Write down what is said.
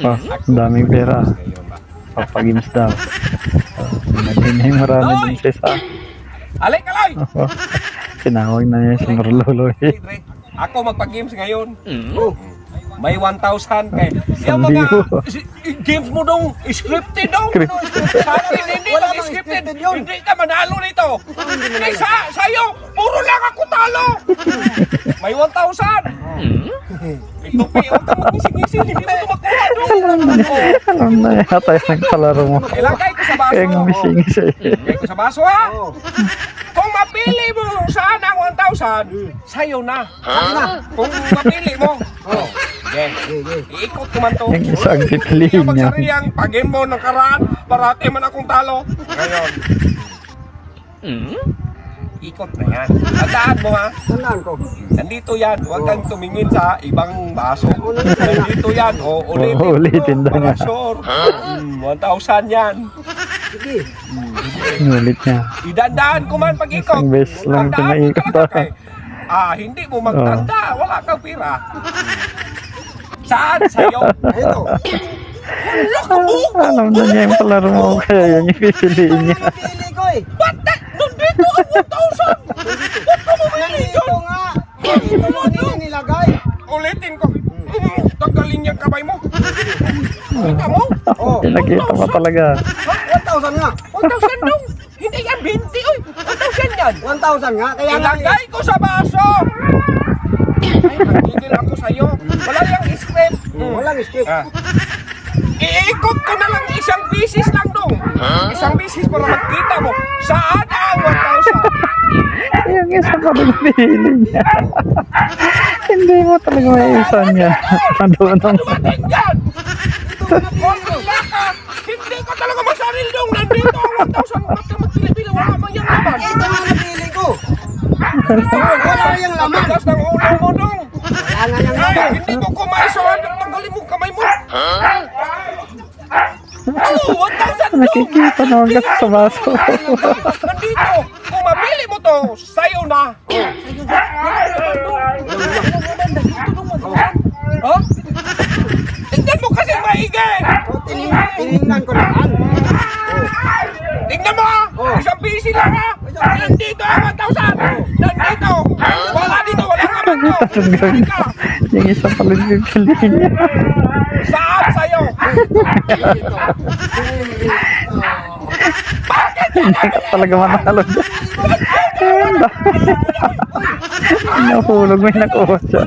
Oh, ang daming pera. Papagames daw. Naging marami din siya sa... Alay ka lang! Oh, tinawag na niya si Marlolo eh. Ako magpa-games ngayon. May 1,000 kay yung Sabi mga mo. games mo dong scripted dong. Sa akin hindi Wala lang bang scripted. scripted yun? Hindi ka manalo nito. Hindi sa'yo, puro lang ako talo. May 1,000. Ito pa yung mag-isig-isig. Hindi mo ito makuha doon. Alam na yata yung kalaro mo. Ilagay ko sa baso. Kaya nga missing siya eh. Ilagay ko sa baso ha. Kung mapili mo saan ang 1,000, sa'yo na. Kung mapili mo. Yes. Iikot ko man to. Yung isang Hindi pipiliin ako niya. magsariyang pag-game mo ng karaan. Parati man akong talo. Ngayon. Ikot na yan. Tandaan mo ha. Tandaan ko. Nandito yan. Huwag kang tumingin sa ibang baso. Nandito yan. O, ulitin Oo, ulitin daw para nga. sure. 1,000 yan. Sige. Nulit niya. Idandaan ko man pag-ikot. Isang beses lang Tandaan mo pinaikot talaga pa. kay, hindi mo magtanda. Wala kang pira. Saan? Sa'yo? Ito. Alam na niya yung kalaro mo. Kaya yan yung pipiliin niya. Pili ko eh. Ba't na? Nandito ang 1,000! Ba't ka mamili Dito yun? nga. Dito mo din nilagay. Ulitin ko. Tagalin yung kamay mo. Kita mo? Oh. Nakita mo talaga. Ha? 1,000 nga. 1,000 dong. Hindi yan 20. Uy, 1,000 yan. 1,000 nga. Kaya nga Ilagay ko sa baso. Ay, nagigil ako sa'yo. Wala yung script. walang script. Iikot ko na lang isang bisis lang dong. Isang bisis para makita mo saan ang 1,000. Yung isa pa rin pinili niya. Hindi mo talaga may isa niya. Madunong. Dumating yan. Wala ka. Hindi ka talaga masaril dong. Nandito ang 1,000. Ba't ka magpili-pili? Wala man yung laman. Ito nga napili ko. Wala na yung laman. Matigas ng ulo mo dong. Wala na yung Ay, laman. hindi mo kumaisuhan. Tanggalin mo kamay mo. Oh, 1,000 dong. Nakikita na agad sa baso. Nandito. Kung mabili mo to, sa'yo na. Ha? Tingnan mo kasi maigi. Tinignan ko naman. Tingnan mo ha. Isang busy lang ha. Nandito ang 1,000. Nandito. Wala dito. Wala ka man to. Hindi ka. Yung isa pa rin pipiliin niya. Saan sa'yo? Bakit? Hindi ka talaga manalo niya. Nahulog, may nakuha siya.